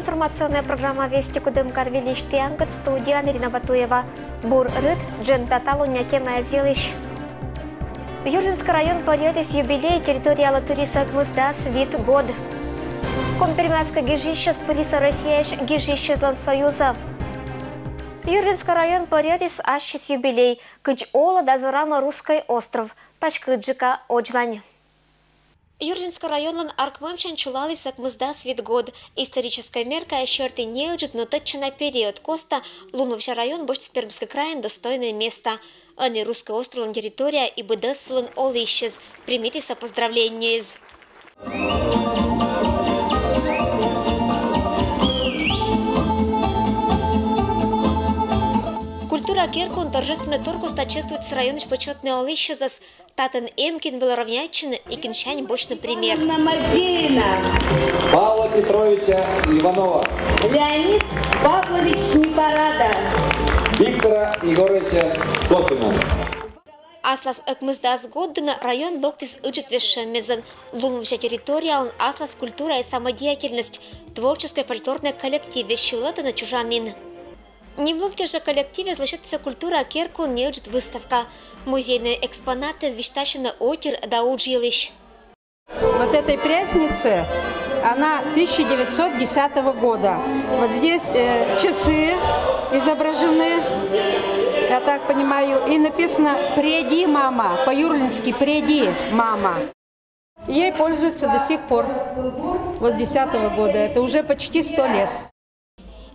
информационная программа «Вести Кудымкар Величты Ангат», студия Ирина Батуева. Бур рыд, джен таталуня тема зелищ. Юрлинский район порядок юбилей территориала туриса гвозда свит год. Компермятское гижище с Пыриса Россия гижище Союза. Юрлинский район порядок ащис юбилей, кыч ола дазорама русский остров, пачкыджика оджлань. Юрлинский район аркмемчен чулали сакмызда свит год. Историческая мерка черты не уджит, но точно период коста Луновща район Башкирский край достойное место. А не русский остров территория и быдыслан олищез. Примите со поздравления из. Культура Керкун торжественный торгус чествует с районыч почетный олищезас. Татан Эмкин Велоровнячин и Кинчань бочный пример. Павла Петровича Иванова. Леонид Павлович Непарада. Виктора Егоровича Софина. Аслас Экмыздас Годдена район Локтис Иджитвешемезен. Луновща территория, аслас культура и самодеятельность. Творческий фольклорный коллектив Вещилата на Чужанин. Не в лунке же коллективе злощется культура Керкун не уджит выставка. Музейные экспонаты звештащины отер да уджилищ. Вот этой пряснице, она 1910 года. Вот здесь часы изображены, я так понимаю, и написано «Преди, мама», по-юрлински «Преди, мама». Ей пользуются до сих пор, вот с 10 года, это уже почти 100 лет.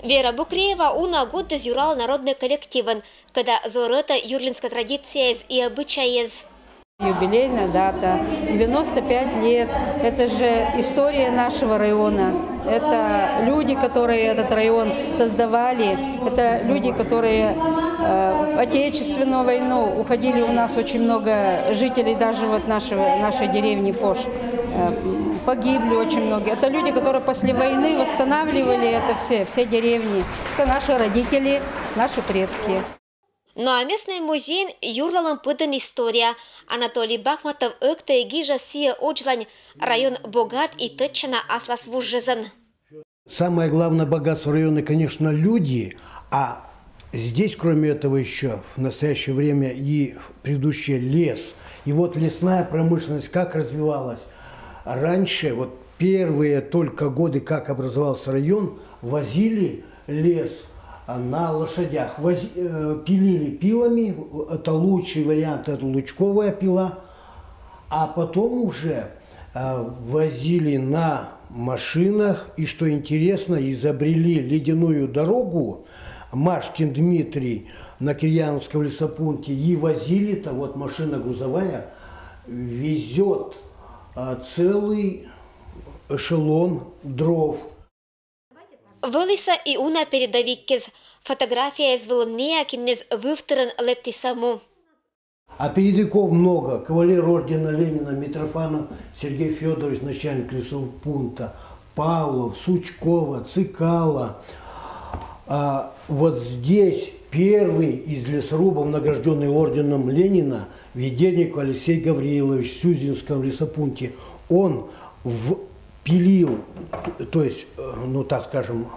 Вера Букреева уна год дозюрала народный коллективен, когда зорыта юрлинская традиция и обычай. Юбилейная дата, 95 лет, это же история нашего района. Это люди, которые этот район создавали, это люди, которые Отечественную войну уходили, у нас очень много жителей, даже вот нашей деревни Пош. Погибли очень многие. Это люди, которые после войны восстанавливали это все деревни. Это наши родители, наши предки. Ну а местный музей юрлалам пыдан история. Анатолий Бахматов ыкта и гижа сия оджлань. Район богат и точно аслас вужжезан. Самое главное богатство района, конечно, люди, а здесь, кроме этого, еще в настоящее время и предыдущий лес. И вот лесная промышленность как развивалась. Раньше, вот первые только годы, как образовался район, возили лес на лошадях, пилили пилами, это лучший вариант, это лучковая пила, а потом уже возили на машинах, и что интересно, изобрели ледяную дорогу, Машкин Дмитрий на Кирьяновском лесопункте, и возили-то, вот машина грузовая везет целый эшелон дров. Вылиса и уна передовикез. Фотография из Волнея кинез вывторен лепти саму. А передовиков много. Кавалер ордена Ленина Митрофанов Сергей Федорович, начальник лесопункта, Павлов, Сучкова, Цикала. А вот здесь первый из лесорубов, награжденный орденом Ленина, Ведерник Алексей Гаврилович в Сюзинском лесопункте. Он пилил, то есть, ну так скажем,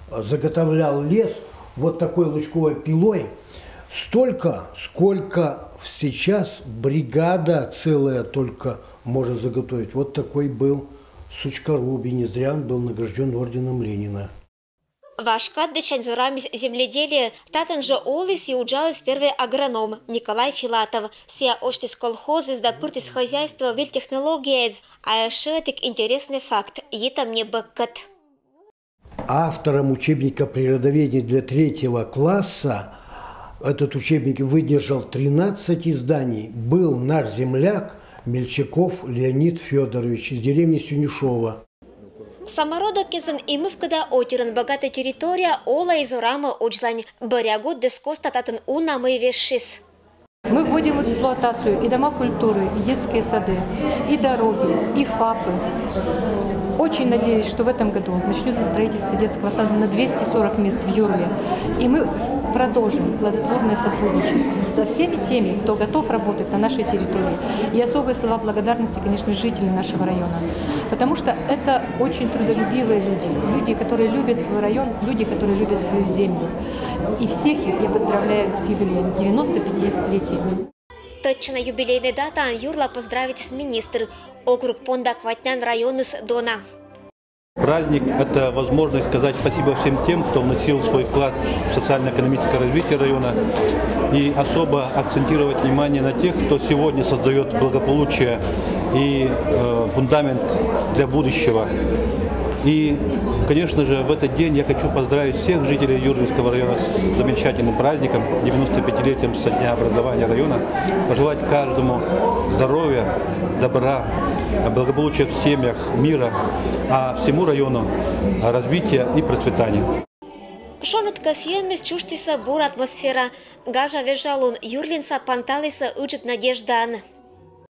заготовлял лес вот такой лучковой пилой столько, сколько сейчас бригада целая только может заготовить. Вот такой был Сучкорубий, не зря он был награжден орденом Ленина. Вашкат дещань зорами земледелия, татан же олис и уджалис первый агроном Николай Филатов. Сия оштис колхозы сдапыртис хозяйства вильтехнология, а шетик интересный факт, и там не бэккат. Автором учебника природоведения для 3-го класса этот учебник выдержал 13 изданий. Был наш земляк Мельчаков Леонид Федорович из деревни Сюнишова. Самородок кезен имывкада отерен богатая территория ола и зорама оджлань. Барягут дескоста татан уна мы вешис. Мы вводим в эксплуатацию и дома культуры, и детские сады, и дороги, и ФАПы. Очень надеюсь, что в этом году начнется строительство детского сада на 240 мест в Юрле. И мы продолжим плодотворное сотрудничество со всеми теми, кто готов работать на нашей территории. И особые слова благодарности, конечно, жителям нашего района. Потому что это очень трудолюбивые люди. Люди, которые любят свой район, люди, которые любят свою землю. И всех их я поздравляю с юбилеем, с 95-летием. Точно юбилейная дата Юрла поздравит министр округ Понда Кватнян района с Дона. Праздник – это возможность сказать спасибо всем тем, кто вносил свой вклад в социально-экономическое развитие района, и особо акцентировать внимание на тех, кто сегодня создает благополучие и фундамент для будущего. И, конечно же, в этот день я хочу поздравить всех жителей Юрлинского района с замечательным праздником, 95-летием со дня образования района, пожелать каждому здоровья, добра, благополучия в семьях, мира, а всему району развития и процветания. Шонотка съемес чуштиса бур атмосфера, гажа вежалун Юрлинса панталиса учит надеждан.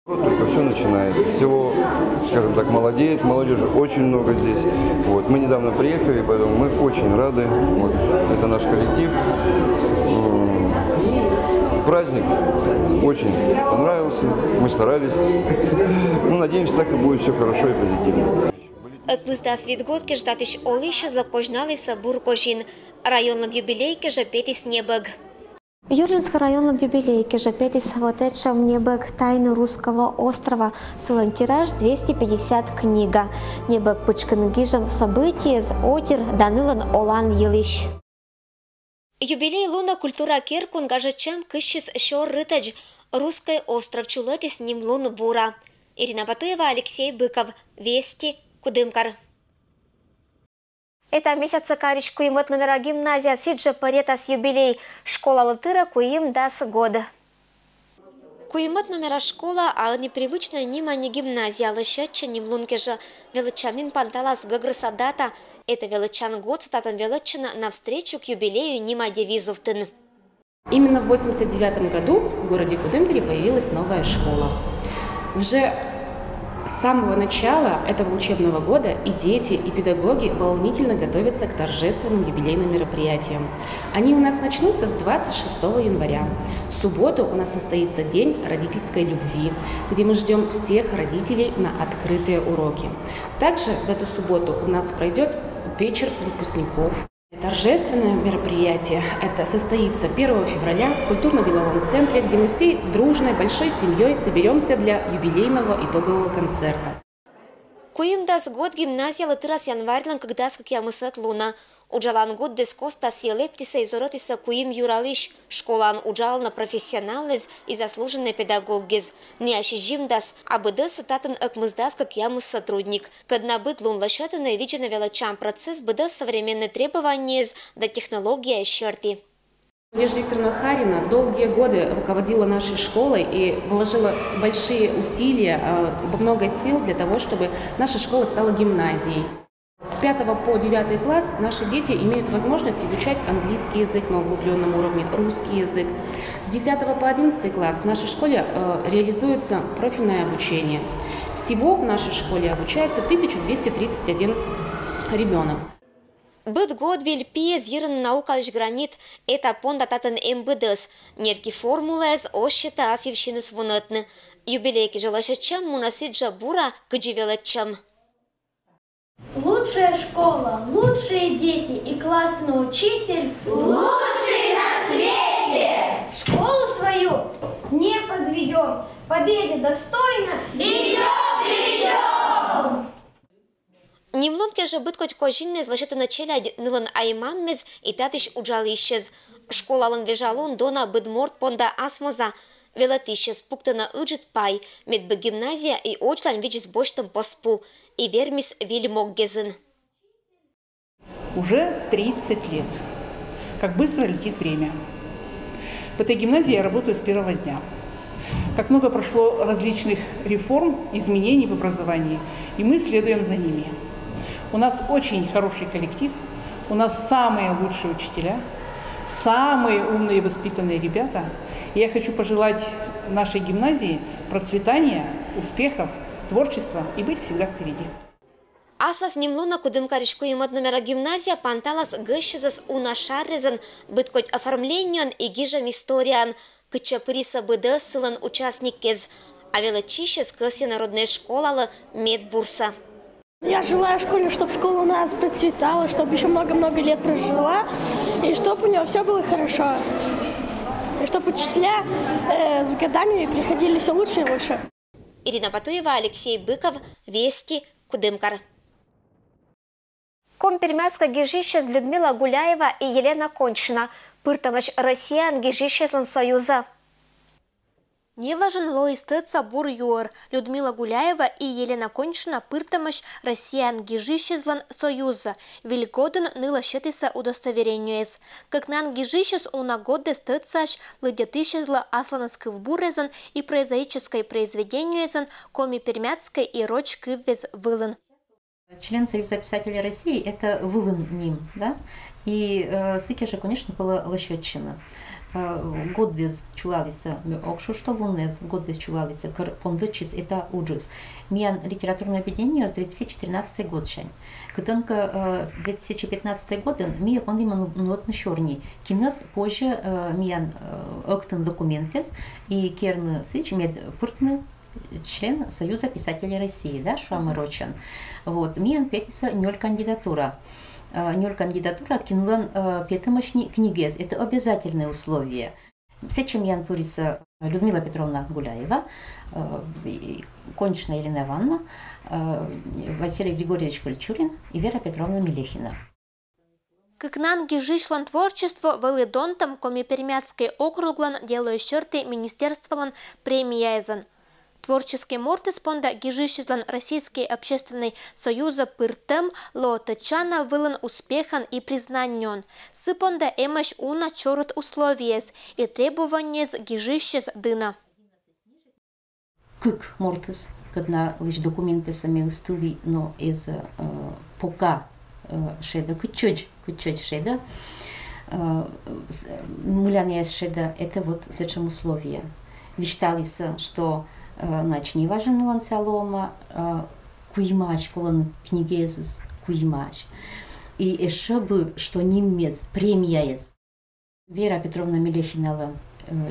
Вот только все начинается. Село, скажем так, молодеет, молодежи очень много здесь. Вот. Мы недавно приехали, поэтому мы очень рады. Вот. Это наш коллектив. Праздник очень понравился, мы старались. Ну, надеемся, так и будет все хорошо и позитивно. Аквиздас видготки ждатиш олище злокожналиса буркожин. Районный юбилейки же петис небог. Юрлинский районный юбилейки же петис вотечем небог тайны русского острова. Тираж 250 книга. Небог пычкангижем события с отир Данилан Олан Елищ. Юбилей луна культура Керкун гажачем кыщис щор рытач. Русский остров чулетис ним лун бура. Ирина Батуева, Алексей Быков. Вести, Кудымкар. Это месяц карич куимот номера гимназия сиджа паретас юбилей. Школа латыра куим дас года. Куимот номера школа, а непривычная нима не гимназия, лощача ним лункежа. Величанин панталас гагрыса дата. Это величан год статан величана навстречу к юбилею нима девизовтын. Именно в 1989 году в городе Кудымкаре появилась новая школа. Уже с самого начала этого учебного года и дети, и педагоги волнительно готовятся к торжественным юбилейным мероприятиям. Они у нас начнутся с 26 января. В субботу у нас состоится День родительской любви, где мы ждем всех родителей на открытые уроки. Также в эту субботу у нас пройдет вечер выпускников. Торжественное мероприятие это состоится 1 февраля в культурно-деловом центре, где мы всей дружной большой семьей соберемся для юбилейного итогового концерта. Куим дас год гимназия латырас январьлан, когда как я мысат луна. Уджалан год дескоста съелептиса и зоротиса куим юралиш. Школан уджал на профессионализ и заслуженный педагогиз. Не ощижим дас, а быда сататан акмыздас, как я мыс сотрудник. Когда быт лун лощатана и виджена величам процесс быда современные требования до технологии щерти. Надежда Викторовна Харина долгие годы руководила нашей школой и вложила большие усилия, много сил для того, чтобы наша школа стала гимназией. С 5 по 9 класс наши дети имеют возможность изучать английский язык на углубленном уровне, русский язык. С 10 по 11 класс в нашей школе реализуется профильное обучение. Всего в нашей школе обучается 1231 ребенок. Быт год вильпие зирен наукалыш гранит, это понда татан МБДС, нерки формулез ощета асьевщиныс вунытны. Юбилейки желашачам мунасиджа бура кыдживелачам. Лучшая школа, лучшие дети и классный учитель лучший на свете. Школу свою не подведем, победе достойно ее приведем. Немнонке же быт коть кожинный злашета начеля нылан аймаммез и татыш уджалищез. Школа лан вежалун дона быдморт понда асмоза. Велатищез пуктана ыджит пай, медбы гимназия и очлан виджис боштам поспу. И вермис вильмоггезен. Уже 30 лет. Как быстро летит время. В этой гимназии я работаю с первого дня. Как много прошло различных реформ, изменений в образовании, и мы следуем за ними. У нас очень хороший коллектив, у нас самые лучшие учителя, самые умные и воспитанные ребята. И я хочу пожелать нашей гимназии процветания, успехов, творчества и быть всегда впереди. Аслас немлуна кудымкаричку имат номера гимназия панталас гыщезас унашаррезан быткоть оформленион и гижам историан, кычапыриса быды сылан участник кез, а величище скоси народная школа медбурса. Я желаю школе, чтобы школа у нас процветала, чтобы еще много-много лет прожила, и чтобы у нее все было хорошо. И чтобы учителя с годами приходили все лучше и лучше. Ирина Батуева, Алексей Быков, Вести, Кудымкар. Компермятска гижище с Людмила Гуляева и Елена Кончина. Пыртамыч Россиян гижище с Союза. Не важен лоистеца бур юр. Людмила Гуляева и Елена Кончина пыртамыч Россиян гижище с Союза. Вильгоден ныла щетиса удостоверениес. Как нан гижище с унагоды стецач лыдятыще зла асланский в бурезан и прозаическое произведениесен коми пермятской и рочки вез вылын. Член Союза писателей России – это вылын ним, да? И сыки же, конечно, была лощетчина. Год без чулалица окшушта лунез, год без чулалица пондычис это уджис. Миян литературное объединение с 2014 год шань. Кутанка 2015 год мия пондима нот на черни. Кинас позже миян октан документес и керн сыч мед пуртны член Союза писателей России, да, Шуамырочан. Вот, миян петиса ноль кандидатура. Ноль кандидатура кинлан петымочни книгез. Это обязательное условие. Сечем ян пурица Людмила Петровна Гуляева, Кончина Елена Ивановна, Василий Григорьевич Кольчурин и Вера Петровна Мелехина. Кыкнан гижишлан творчество вылыдонтом коми-пермятский округлан делаю черты министерстволан премияйзан. Творческий мортис понда гижищезлан Российский общественный союза пыртем лоотачана вылан успехан и признанион. Сыпонда эмаш уна чорот условиес и требования с гижищез дына. Кык мортис, когда лишь документы сами стыли, но из пока шеда кычоч шеда, муляния шеда, это вот зачем условия. Вещтались, что нач не важен лансалома, куймач, колон книгезис, куймач. И еще бы, что немец, премияез. Вера Петровна Мелехина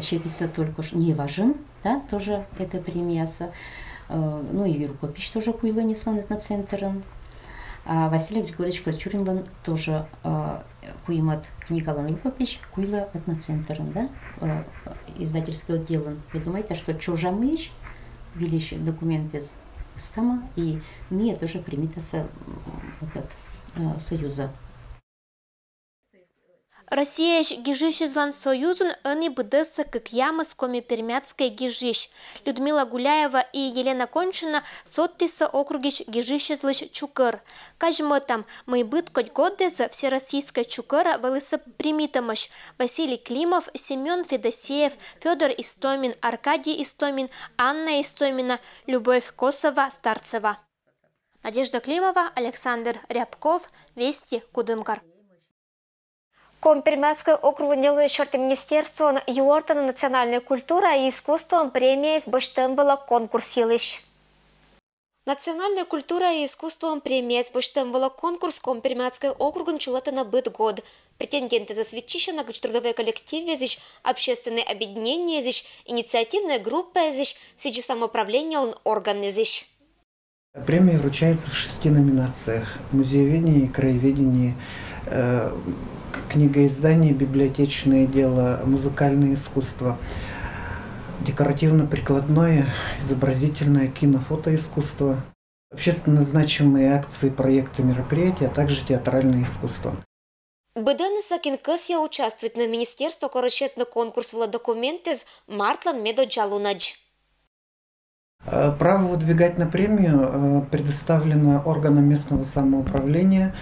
считается только не важен, да, тоже это премияса. Ну и рукопись тоже куйла неслан на центрен. А Василий Григорьевич Кольчурин тоже куймат книгалан рукопись, куйла этноцентрен, да, издательского дела. Вы думаете, что чужамыч величие документы с стама и мне тоже примитаса Союза. Россия гижищезлан союзун они бдеса как ямас коми-пермятской гижищ. Людмила Гуляева и Елена Кончина соттиса округищ гижищезлыш чукыр. Кажмотам мы быт коть годеса всероссийская чукыра вылыса примитамыш. Василий Климов, Семен Федосеев, Федор Истомин, Аркадий Истомин, Анна Истомина, Любовь Косова-Старцева. Надежда Климова, Александр Рябков, Вести, Кудымкар. Компермятское округ делает черты министерства юортана национальная культура и искусство премия с баштемвела конкурс елыш. Национальная культура и искусство премия с баштемвела конкурс Компермятское округом чулатана быт год. Претенденты засвечища на трудовые коллективы здесь, общественные объединения здесь, инициативная группа здесь, сейчас самоуправление органы здесь. Премия вручается в 6 номинациях: музееведение, краеведение, книгоиздание, библиотечное дело, музыкальное искусство, декоративно-прикладное, изобразительное, кино-фотоискусство, общественно значимые акции, проекты, мероприятия, а также театральное искусство. Беданы Сакинкасия участвует на министерство корочетный конкурс в документы с Мартлан Медоджалунадж. Право выдвигать на премию предоставлено органам местного самоуправления,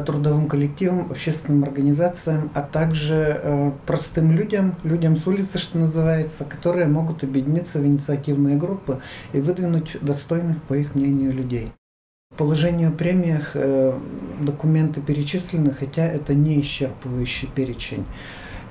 трудовым коллективам, общественным организациям, а также простым людям с улицы, что называется, которые могут объединиться в инициативные группы и выдвинуть достойных, по их мнению, людей. В положении о премиях документы перечислены, хотя это не исчерпывающий перечень.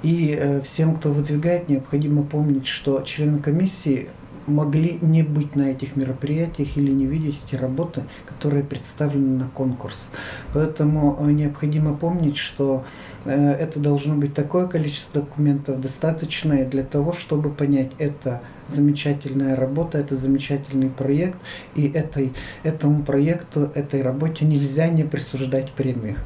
И всем, кто выдвигает, необходимо помнить, что члены комиссии могли не быть на этих мероприятиях или не видеть эти работы, которые представлены на конкурс. Поэтому необходимо помнить, что это должно быть такое количество документов, достаточное для того, чтобы понять, это замечательная работа, это замечательный проект, и этому проекту, этой работе нельзя не присуждать премию.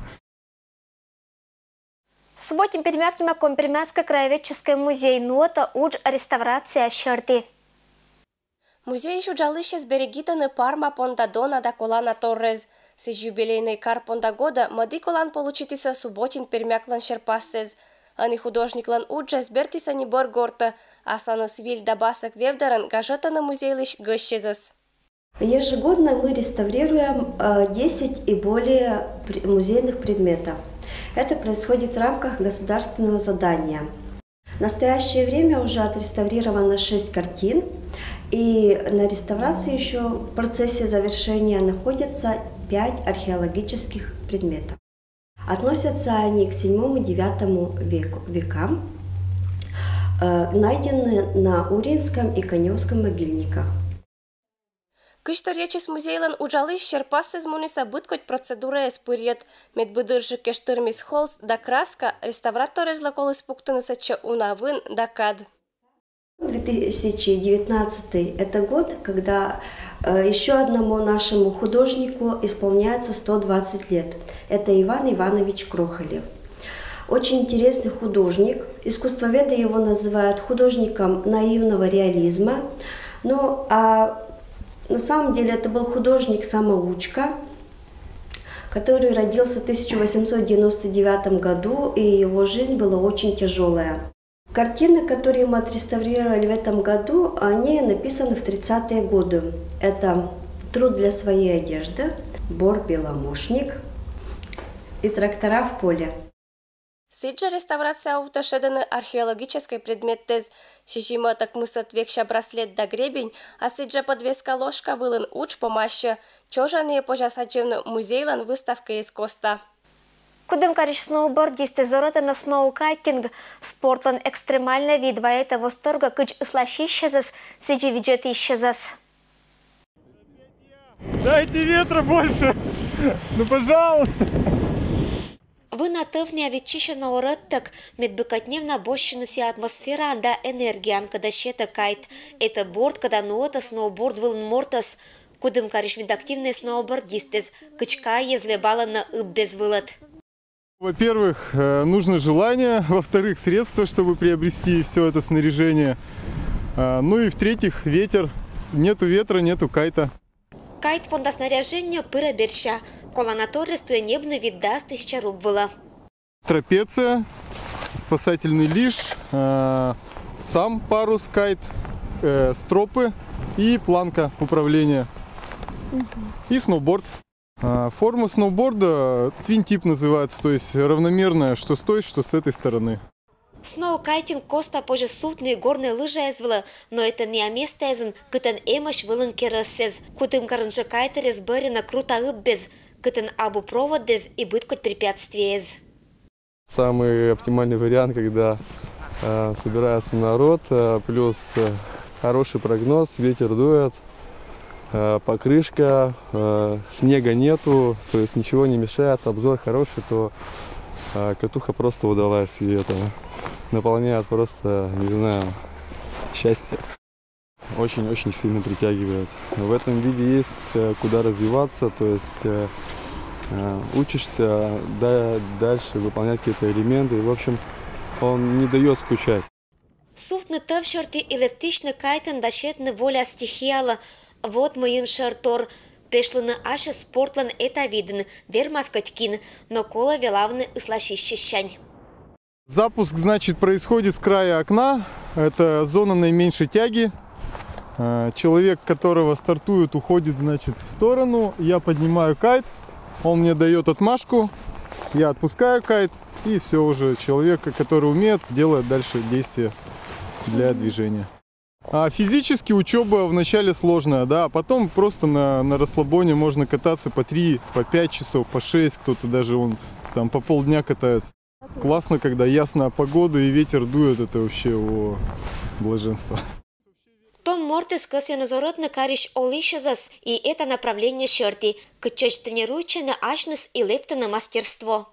Субботим перемякнем Компермянский краеведческий музей нота уж реставрация щерти. Музей жужалыще сберегитаны Парма Пондадона да Колана Торрез. С юбилейной кар Понда года мады Колан получитиса субботин пермяклан шерпассез. Ани художниклан уджа сбертиса не боргорта, аслана свиль да басак вевдаран гажета на музейлищ гыщезас. Ежегодно мы реставрируем 10 и более музейных предметов. Это происходит в рамках государственного задания. В настоящее время уже отреставрировано 6 картин, и на реставрации еще в процессе завершения находятся 5 археологических предметов. Относятся они к 7-9 векам, найдены на Уринском и Коневском могильниках. Кышто речис музейлан ужалыш шерпассез муниса быткоть процедура эспырьет, медбыдыржы кештырмис холст да краска, реставраторез лаколыс пуктыныса че унавын да кад. 2019 это год, когда еще одному нашему художнику исполняется 120 лет. Это Иван Иванович Крохолев. Очень интересный художник. Искусствоведы его называют художником наивного реализма. Ну, а на самом деле это был художник-самоучка, который родился в 1899 году, и его жизнь была очень тяжелая. Картины, которые мы отреставрировали в этом году, они написаны в 30-е годы. Это «Труд для своей одежды», «Бор-беломошник» и «Трактора в поле». Сиджа реставрация аутошеданы археологической предметтез. Шишима так мысат векша браслет да гребень, а сиджа подвеска ложка вылын уч помаща. Чожаные пожасачевны музейлан выставка из коста. Кудым кариш сноубордисты зороты на сноукайтинг, спортлан экстремальный вид воета восторга кыч ислащищезас, сиджи виджетищезас. Дайте ветра больше, ну пожалуйста. Вы на тывне ветчищена ураттак, медбыкатневна бощинуси атмосфера да энергиян, когда щета кайт. Это борт, когда нота сноуборд вылн мортас, кудым кариш медактивные сноубордистез, кычка езле бала на без вылот. Во-первых, нужно желание, во-вторых, средства, чтобы приобрести все это снаряжение. Ну и в-третьих, ветер. Нету ветра, нету кайта. Кайт понда снаряжение пыра берща. Колонаторы стоя небный вид даст 1000 рубла. Трапеция, спасательный лиш, сам парус кайт, стропы и планка управления. И сноуборд. Форма сноуборда твин-тип называется, то есть равномерная, что с той, что с этой стороны. Сноукайтинг коста позже сутные горные лыжи эзвела, но это не место эзен, кытен эмаш вылын керасез, кутым карынжа кайтерез бэрина круто ыббез, кытен абу проводез и быткоть препятствиез. Самый оптимальный вариант, когда собирается народ, плюс хороший прогноз, ветер дует, покрышка, снега нету, то есть ничего не мешает, обзор хороший, то катуха просто удалась, и это наполняет просто, не знаю, счастье. Очень-очень сильно притягивает. В этом виде есть куда развиваться, то есть учишься дальше выполнять какие-то элементы, и, в общем, он не дает скучать. Суфтны тывшерти электричный кайтен дащетны воля стихияла. Вот моим шартор. Пешлыны аша спортлан это виден, вермаскатькин, но кола велавны ислащищищань. Запуск, значит, происходит с края окна. Это зона наименьшей тяги. Человек, которого стартует, уходит, значит, в сторону. Я поднимаю кайт, он мне дает отмашку. Я отпускаю кайт, и все уже. Человек, который умеет, делает дальше действия для движения. А физически учеба вначале сложная, да, а потом просто на расслабоне можно кататься по 3, по 5 часов, по 6, кто-то даже он там по полдня катается. Классно, когда ясная погода и ветер дует, это вообще блаженство. Том Мортис косинозоротно кариш олишезас, и это направление шерти, кычач тренируючи на ашнес и лепто на мастерство.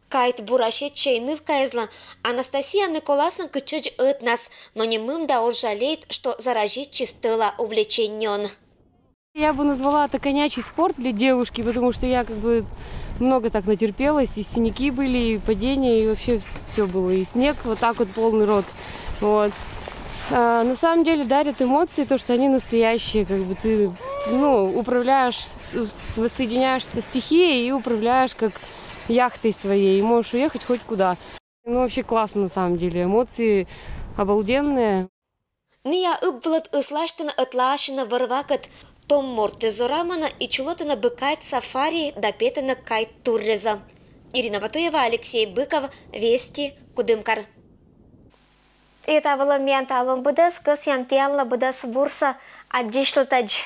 Кайт бураше чайны в кайзла. Анастасия Николаевна кычач от нас, но не мым да он жалеет, что заражить чистыла увлеченен. Я бы назвала это конячий спорт для девушки, потому что я много так натерпелась, и синяки были, и падения, и вообще все было, и снег вот так вот полный рот. Вот. На самом деле дарят эмоции, то, что они настоящие, ты управляешь, воссоединяешься со стихией и управляешь как яхтой своей, и можешь уехать хоть куда. Вообще классно на самом деле, эмоции обалденные. Ния ыбблат ыслаштана ытлашина вырвакат Том Мортис зорамана и чулотана быкайт сафари допетана кайт турреза. Ирина Батуева, Алексей Быков, Вести, Кудымкар. Это было мента алом будас, кас янтиалла будас бурса, аджишлтадж.